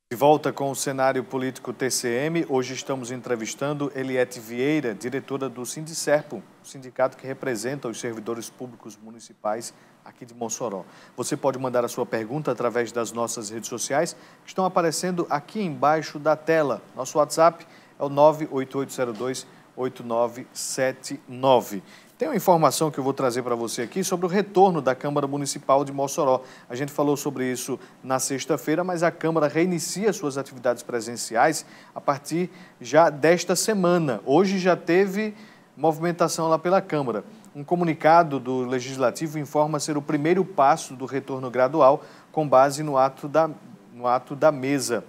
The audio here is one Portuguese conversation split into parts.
De volta com o cenário político TCM, hoje estamos entrevistando Eliete Vieira, diretora do Sindicerpo, o sindicato que representa os servidores públicos municipais aqui de Mossoró. Você pode mandar a sua pergunta através das nossas redes sociais, que estão aparecendo aqui embaixo da tela. Nosso WhatsApp é o 98802-8979. Tem uma informação que eu vou trazer para você aqui sobre o retorno da Câmara Municipal de Mossoró. A gente falou sobre isso na sexta-feira, mas a Câmara reinicia suas atividades presenciais a partir já desta semana. Hoje já teve movimentação lá pela Câmara. Um comunicado do Legislativo informa ser o primeiro passo do retorno gradual com base no ato da mesa,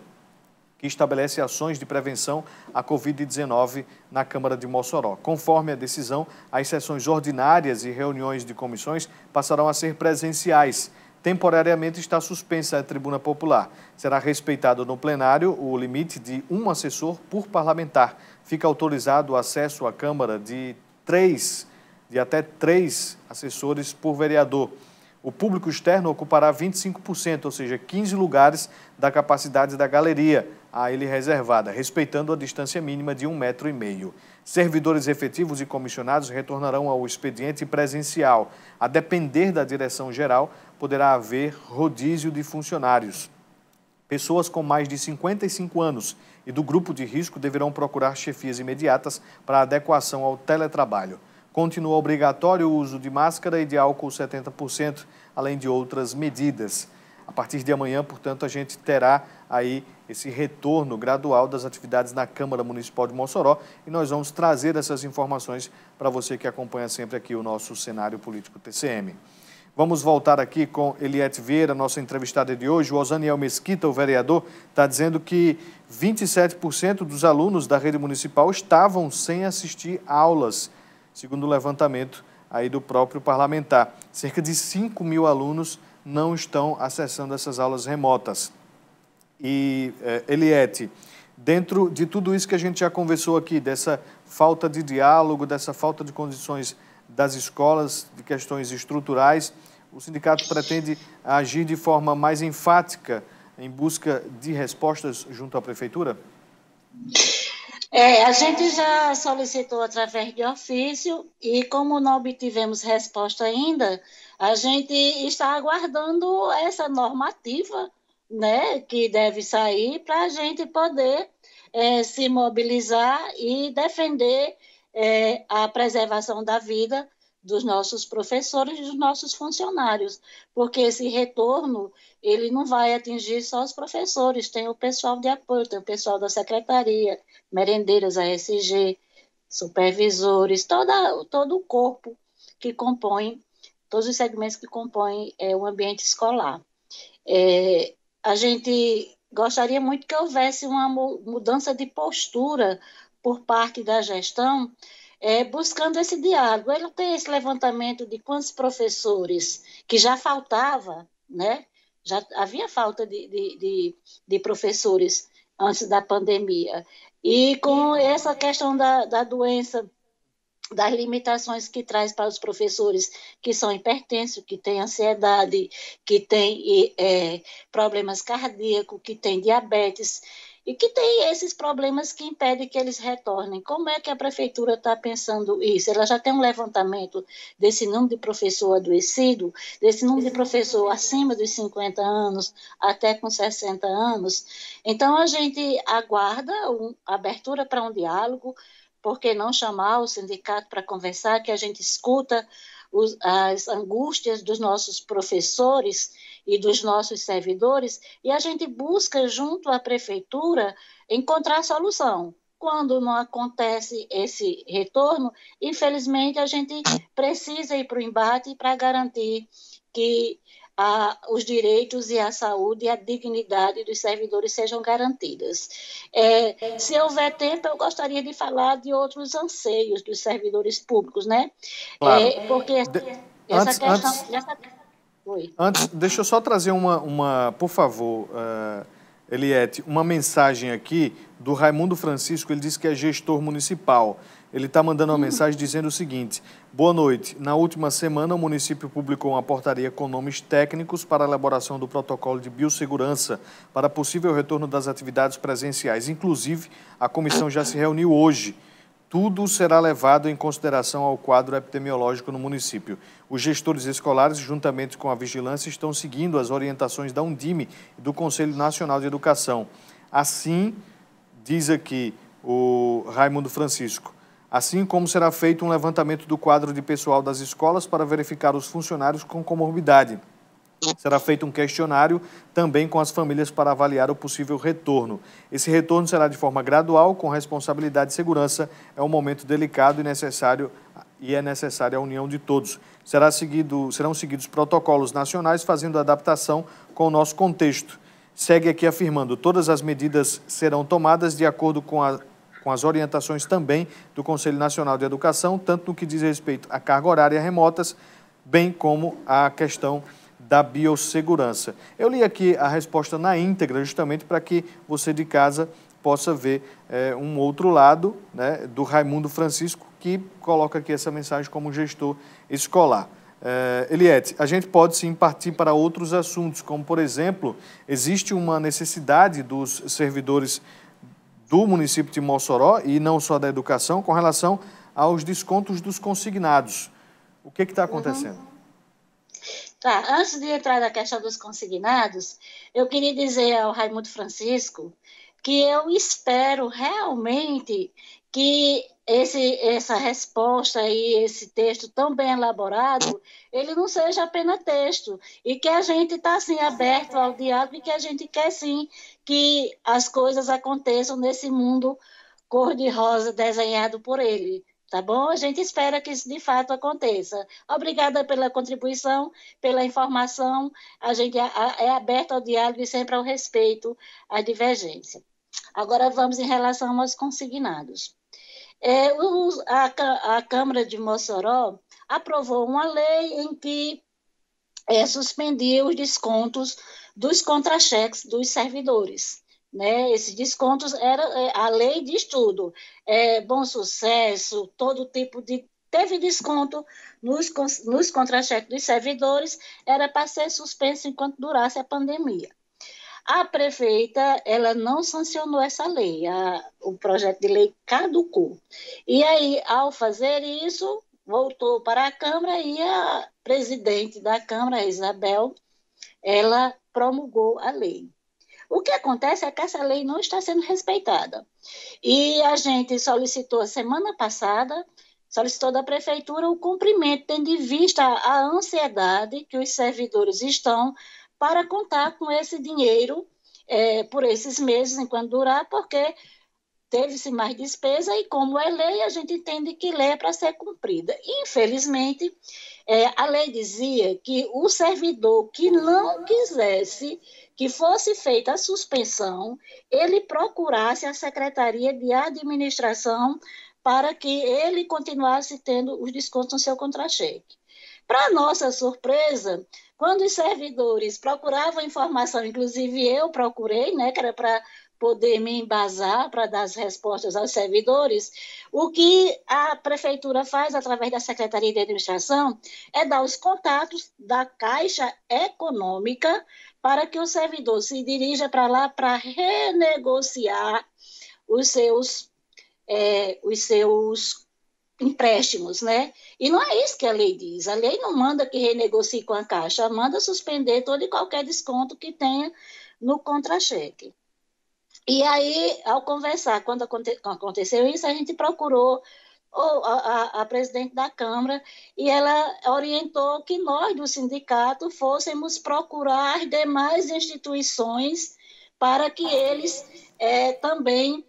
que estabelece ações de prevenção à Covid-19 na Câmara de Mossoró. Conforme a decisão, as sessões ordinárias e reuniões de comissões passarão a ser presenciais. Temporariamente está suspensa a tribuna popular. Será respeitado no plenário o limite de um assessor por parlamentar. Fica autorizado o acesso à Câmara de até três assessores por vereador. O público externo ocupará 25%, ou seja, 15 lugares da capacidade da galeria a ele reservada, respeitando a distância mínima de 1,5 m. Servidores efetivos e comissionados retornarão ao expediente presencial. A depender da direção geral, poderá haver rodízio de funcionários. Pessoas com mais de 55 anos e do grupo de risco deverão procurar chefias imediatas para adequação ao teletrabalho. Continua obrigatório o uso de máscara e de álcool 70%, além de outras medidas. A partir de amanhã, portanto, a gente terá aí esse retorno gradual das atividades na Câmara Municipal de Mossoró e nós vamos trazer essas informações para você que acompanha sempre aqui o nosso cenário político TCM. Vamos voltar aqui com Eliete Vieira, nossa entrevistada de hoje. O Osaniel Mesquita, o vereador, está dizendo que 27% dos alunos da rede municipal estavam sem assistir aulas, segundo o levantamento aí do próprio parlamentar. Cerca de 5.000 alunos não estão acessando essas aulas remotas. E, Eliete, dentro de tudo isso que a gente já conversou aqui, dessa falta de diálogo, dessa falta de condições das escolas, de questões estruturais, o sindicato pretende agir de forma mais enfática em busca de respostas junto à Prefeitura? A gente já solicitou através de ofício e, como não obtivemos resposta ainda, a gente está aguardando essa normativa, né, que deve sair para a gente poder se mobilizar e defender a preservação da vida dos nossos professores e dos nossos funcionários, porque esse retorno ele não vai atingir só os professores, tem o pessoal de apoio, tem o pessoal da secretaria, merendeiras, ASG, supervisores, todo o corpo que compõe, todos os segmentos que compõem o ambiente escolar. A gente gostaria muito que houvesse uma mudança de postura por parte da gestão, buscando esse diálogo. Ele tem esse levantamento de quantos professores, que já faltava, né? Já havia falta de professores antes da pandemia. E com essa questão da doença, das limitações que traz para os professores que são hipertensos, que têm ansiedade, que têm problemas cardíacos, que têm diabetes, e que tem esses problemas que impedem que eles retornem. Como é que a Prefeitura está pensando isso? Ela já tem um levantamento desse número de professor adoecido, desse número de professor acima dos 50 anos, até com 60 anos. Então, a gente aguarda a abertura para um diálogo. Por que não chamar o sindicato para conversar, que a gente escuta as angústias dos nossos professores e dos nossos servidores, e a gente busca, junto à Prefeitura, encontrar solução. Quando não acontece esse retorno, infelizmente, a gente precisa ir para o embate para garantir que os direitos e a saúde e a dignidade dos servidores sejam garantidas. Se houver tempo, eu gostaria de falar de outros anseios dos servidores públicos, né? Claro. Porque essa questão... Antes, deixa eu só trazer por favor, Eliete, uma mensagem aqui do Raimundo Francisco, ele diz que é gestor municipal. Ele está mandando uma mensagem dizendo o seguinte: boa noite. Na última semana, o município publicou uma portaria com nomes técnicos para a elaboração do protocolo de biossegurança para possível retorno das atividades presenciais. Inclusive, a comissão já se reuniu hoje. Tudo será levado em consideração ao quadro epidemiológico no município. Os gestores escolares, juntamente com a vigilância, estão seguindo as orientações da Undime e do Conselho Nacional de Educação. Assim, diz aqui o Raimundo Francisco, assim como será feito um levantamento do quadro de pessoal das escolas para verificar os funcionários com comorbidade. Será feito um questionário também com as famílias para avaliar o possível retorno. Esse retorno será de forma gradual, com responsabilidade e segurança. É um momento delicado e é necessária a união de todos. Serão seguidos protocolos nacionais, fazendo adaptação com o nosso contexto. Segue aqui afirmando: todas as medidas serão tomadas de acordo com as orientações também do Conselho Nacional de Educação, tanto no que diz respeito à carga horária remotas, bem como à questão da biossegurança. Eu li aqui a resposta na íntegra, justamente para que você de casa possa ver um outro lado, né, do Raimundo Francisco, que coloca aqui essa mensagem como gestor escolar. Eliete, a gente pode sim partir para outros assuntos, como, por exemplo, existe uma necessidade dos servidores do município de Mossoró, e não só da educação, com relação aos descontos dos consignados. O que está acontecendo? Tá, antes de entrar na questão dos consignados, eu queria dizer ao Raimundo Francisco que eu espero realmente que essa resposta e esse texto tão bem elaborado, ele não seja apenas texto, e que a gente está, assim, aberto ao diálogo e que a gente quer, sim, que as coisas aconteçam nesse mundo cor-de-rosa desenhado por ele. Tá bom? A gente espera que isso de fato aconteça. Obrigada pela contribuição, pela informação. A gente é aberto ao diálogo e sempre ao respeito à divergência. Agora vamos em relação aos consignados. A Câmara de Mossoró aprovou uma lei em que suspendia os descontos dos contra-cheques dos servidores. Né? Esses descontos, a lei diz tudo, Bom Sucesso, todo tipo de... Teve desconto nos contra-cheques dos servidores, era para ser suspenso enquanto durasse a pandemia. A prefeita, ela não sancionou essa lei, o projeto de lei caducou. E aí, ao fazer isso, voltou para a Câmara e a presidente da Câmara, a Isabel, ela promulgou a lei. O que acontece é que essa lei não está sendo respeitada. E a gente solicitou semana passada, solicitou da prefeitura o cumprimento, tendo em vista a ansiedade que os servidores estão para contar com esse dinheiro por esses meses, enquanto durar, porque teve-se mais despesa e, como é lei, a gente entende que lei é para ser cumprida. Infelizmente, a lei dizia que o servidor que não quisesse que fosse feita a suspensão, ele procurasse a Secretaria de Administração para que ele continuasse tendo os descontos no seu contra-cheque. Para nossa surpresa, quando os servidores procuravam informação, inclusive eu procurei, né, que era para poder me embasar para dar as respostas aos servidores, o que a prefeitura faz através da Secretaria de Administração é dar os contatos da Caixa Econômica para que o servidor se dirija para lá para renegociar os seus empréstimos, né? E não é isso que a lei diz. A lei não manda que renegocie com a Caixa, manda suspender todo e qualquer desconto que tenha no contra-cheque. E aí, ao conversar, quando aconteceu isso, a gente procurou a presidente da Câmara e ela orientou que nós, do sindicato, fôssemos procurar as demais instituições para que eles também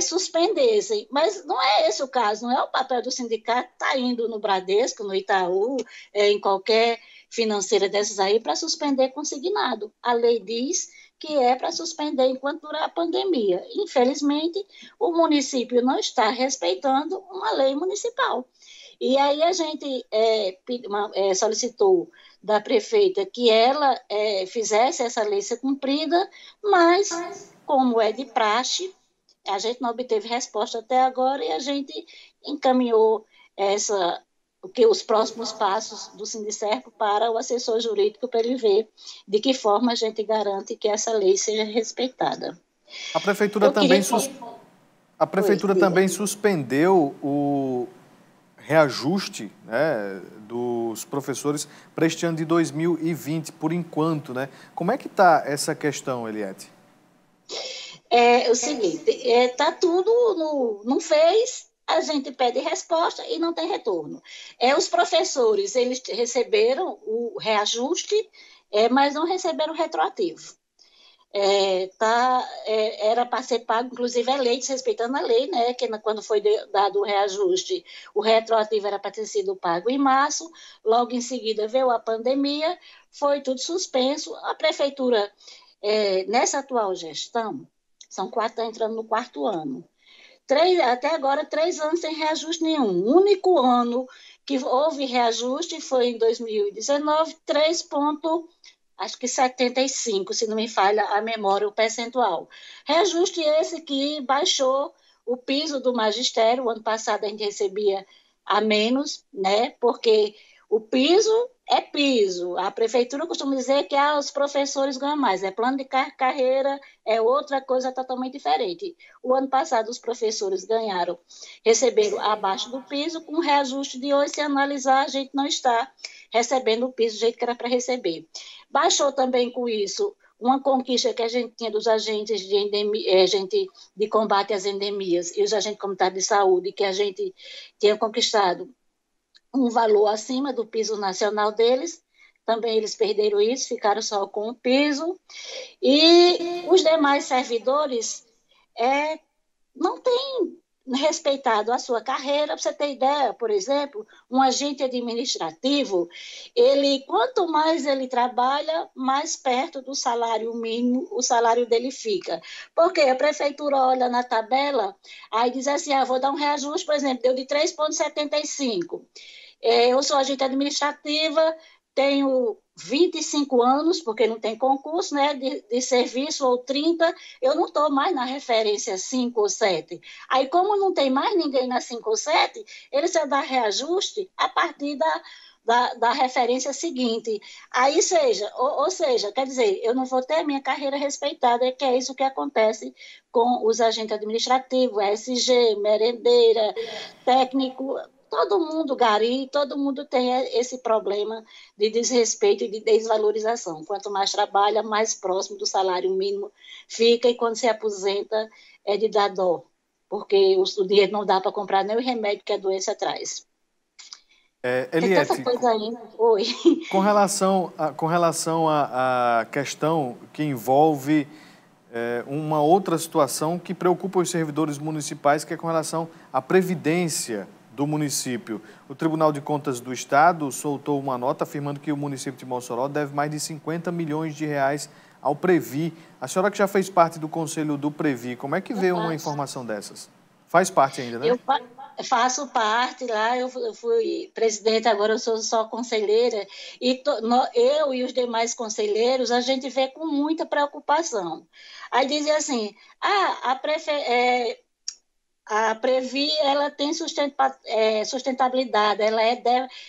suspendessem. Mas não é esse o caso, não é o papel do sindicato estar indo no Bradesco, no Itaú, em qualquer financeira dessas aí, para suspender consignado. A lei diz que é para suspender enquanto durar a pandemia. Infelizmente, o município não está respeitando uma lei municipal. E aí a gente solicitou da prefeita que ela fizesse essa lei ser cumprida, mas, como é de praxe, a gente não obteve resposta até agora e a gente encaminhou os próximos passos do Sindicerp para o assessor jurídico para ele ver de que forma a gente garante que essa lei seja respeitada. A prefeitura também, a prefeitura também suspendeu o reajuste, né, dos professores para este ano de 2020, por enquanto, né? Como é que está essa questão, Eliette? É o seguinte, está tudo não fez, a gente pede resposta e não tem retorno. Os professores, eles receberam o reajuste, mas não receberam o retroativo. Era para ser pago, inclusive é lei, desrespeitando a lei, né, que quando foi dado o reajuste, o retroativo era para ter sido pago em março, logo em seguida veio a pandemia, foi tudo suspenso, a prefeitura, nessa atual gestão, está entrando no 4º ano, até agora 3 anos sem reajuste nenhum, o único ano que houve reajuste foi em 2019, acho que 75, se não me falha a memória, o percentual. Reajuste esse que baixou o piso do magistério. O ano passado a gente recebia a menos, né? Porque o piso é piso. A prefeitura costuma dizer que os professores ganham mais. É plano de carreira, é outra coisa totalmente diferente. O ano passado os professores receberam abaixo do piso, com reajuste de hoje, se analisar, a gente não está recebendo o piso do jeito que era para receber. Baixou também com isso uma conquista que a gente tinha dos agentes de combate às endemias e os agentes comunitários de saúde, que a gente tinha conquistado um valor acima do piso nacional deles. Também eles perderam isso, ficaram só com o piso. E os demais servidores não têm respeitado a sua carreira. Para você ter ideia, por exemplo, um agente administrativo, quanto mais ele trabalha, mais perto do salário mínimo o salário dele fica. Porque a prefeitura olha na tabela, aí diz assim, vou dar um reajuste, por exemplo, deu de 3,75. Eu sou agente administrativa, tenho 25 anos, porque não tem concurso, né, de serviço, ou 30, eu não estou mais na referência 5 ou 7. Aí, como não tem mais ninguém na 5 ou 7, ele só dá reajuste a partir da referência seguinte. Aí, ou seja, quer dizer, eu não vou ter a minha carreira respeitada, que é isso que acontece com os agentes administrativos, SG, merendeira, técnico. Todo mundo, gari, todo mundo tem esse problema de desrespeito e de desvalorização. Quanto mais trabalha, mais próximo do salário mínimo fica, e quando se aposenta é de dar dó, porque o dinheiro não dá para comprar nem o remédio que a doença traz. Tem tanta coisa aí. Oi. Com relação à questão que envolve uma outra situação que preocupa os servidores municipais, que é com relação à previdência do município. O Tribunal de Contas do Estado soltou uma nota afirmando que o município de Mossoró deve mais de 50 milhões de reais ao Previ. A senhora que já fez parte do conselho do Previ, como é que vê uma informação dessas? Faz parte ainda, né? Eu faço parte lá, eu fui presidente, agora eu sou só conselheira, e eu e os demais conselheiros, a gente vê com muita preocupação. Aí dizem assim, a Previ, ela tem sustentabilidade,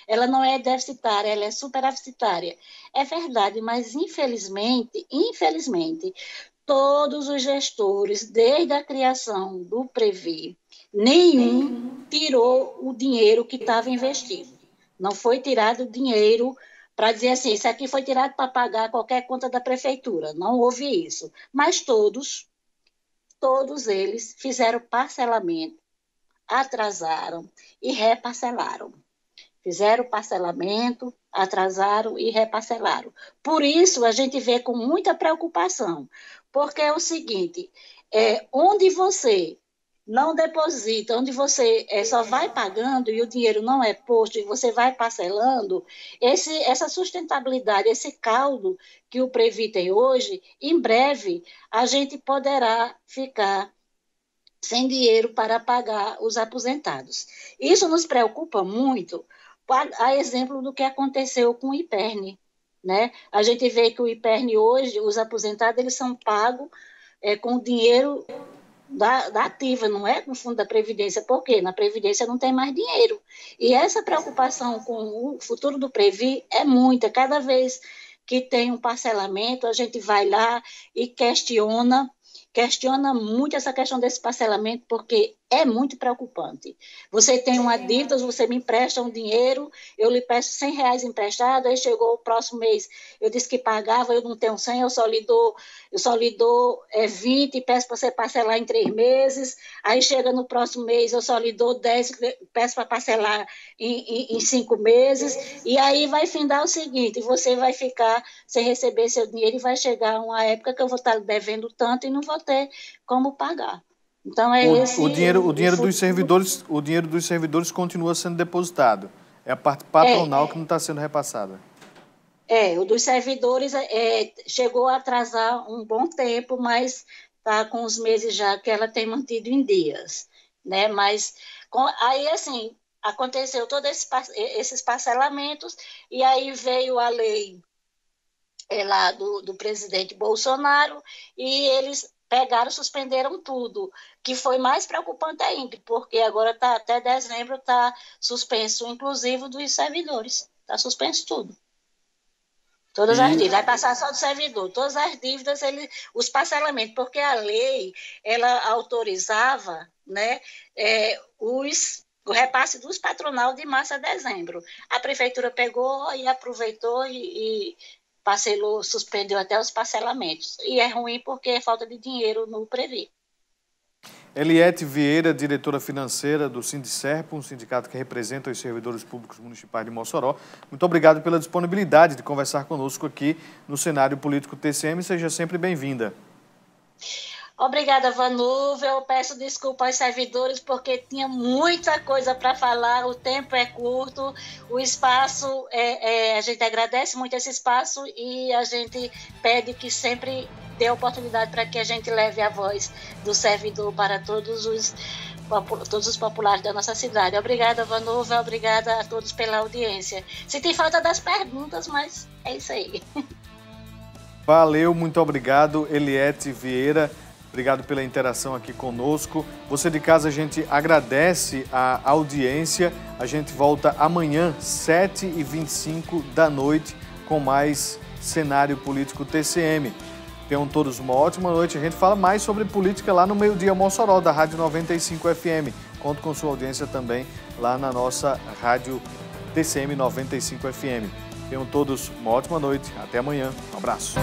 ela não é deficitária, ela é superaficitária. É verdade, mas infelizmente, todos os gestores, desde a criação do Previ, nenhum tirou o dinheiro que estava investido. Não foi tirado o dinheiro para dizer assim, isso aqui foi tirado para pagar qualquer conta da prefeitura. Não houve isso. Mas todos eles fizeram parcelamento, atrasaram e reparcelaram. Fizeram parcelamento, atrasaram e reparcelaram. Por isso, a gente vê com muita preocupação, porque é o seguinte, onde você não deposita, onde você só vai pagando e o dinheiro não é posto e você vai parcelando, essa sustentabilidade, esse caldo que o Previ tem hoje, em breve a gente poderá ficar sem dinheiro para pagar os aposentados. Isso nos preocupa muito, a exemplo do que aconteceu com o IPERN, né? A gente vê que o IPERN hoje, os aposentados, eles são pagos com dinheiro da ativa, não é no fundo da Previdência. Por quê? Na Previdência não tem mais dinheiro. E essa preocupação com o futuro do Previ é muita. Cada vez que tem um parcelamento, a gente vai lá e questiona muito essa questão desse parcelamento, porque é muito preocupante. Você tem uma dívida, você me empresta um dinheiro, eu lhe peço R$100 emprestado, aí chegou o próximo mês, eu disse que pagava, eu não tenho 100, eu só lhe dou 20 e peço para você parcelar em 3 meses, aí chega no próximo mês, eu só lhe dou 10, peço para parcelar em 5 meses, e aí vai findar o seguinte, você vai ficar sem receber seu dinheiro e vai chegar uma época que eu vou estar devendo tanto e não vou ter como pagar. Então o dinheiro dos servidores continua sendo depositado. É a parte patronal que não está sendo repassada. O dos servidores chegou a atrasar um bom tempo, mas está com os meses já que ela tem mantido em dias, né? Mas aí assim aconteceu todos esses parcelamentos e aí veio a lei lá do presidente Bolsonaro e eles pegaram, suspenderam tudo, que foi mais preocupante ainda, porque agora até dezembro está suspenso, inclusive dos servidores, está suspenso tudo. Todas as dívidas, vai passar só do servidor, todas as dívidas, os parcelamentos, porque a lei, ela autorizava, né, o repasse dos patronal de março a dezembro. A prefeitura pegou e aproveitou e parcelou, suspendeu até os parcelamentos. E é ruim porque é falta de dinheiro no Previ. Eliete Vieira, diretora financeira do Sindicerp, um sindicato que representa os servidores públicos municipais de Mossoró. Muito obrigado pela disponibilidade de conversar conosco aqui no cenário político TCM. Seja sempre bem-vinda. Obrigada, Vanuva. Eu peço desculpa aos servidores porque tinha muita coisa para falar, o tempo é curto, o espaço, a gente agradece muito esse espaço e a gente pede que sempre dê oportunidade para que a gente leve a voz do servidor para todos os populares da nossa cidade. Obrigada, Vanuva, obrigada a todos pela audiência. Senti falta das perguntas, mas é isso aí. Valeu, muito obrigado, Eliete Vieira. Obrigado pela interação aqui conosco. Você de casa, a gente agradece a audiência. A gente volta amanhã, 7h25 da noite, com mais cenário político TCM. Tenham todos uma ótima noite. A gente fala mais sobre política lá no Meio-Dia Mossoró, da Rádio 95 FM. Conto com sua audiência também lá na nossa Rádio TCM 95 FM. Tenham todos uma ótima noite. Até amanhã. Um abraço.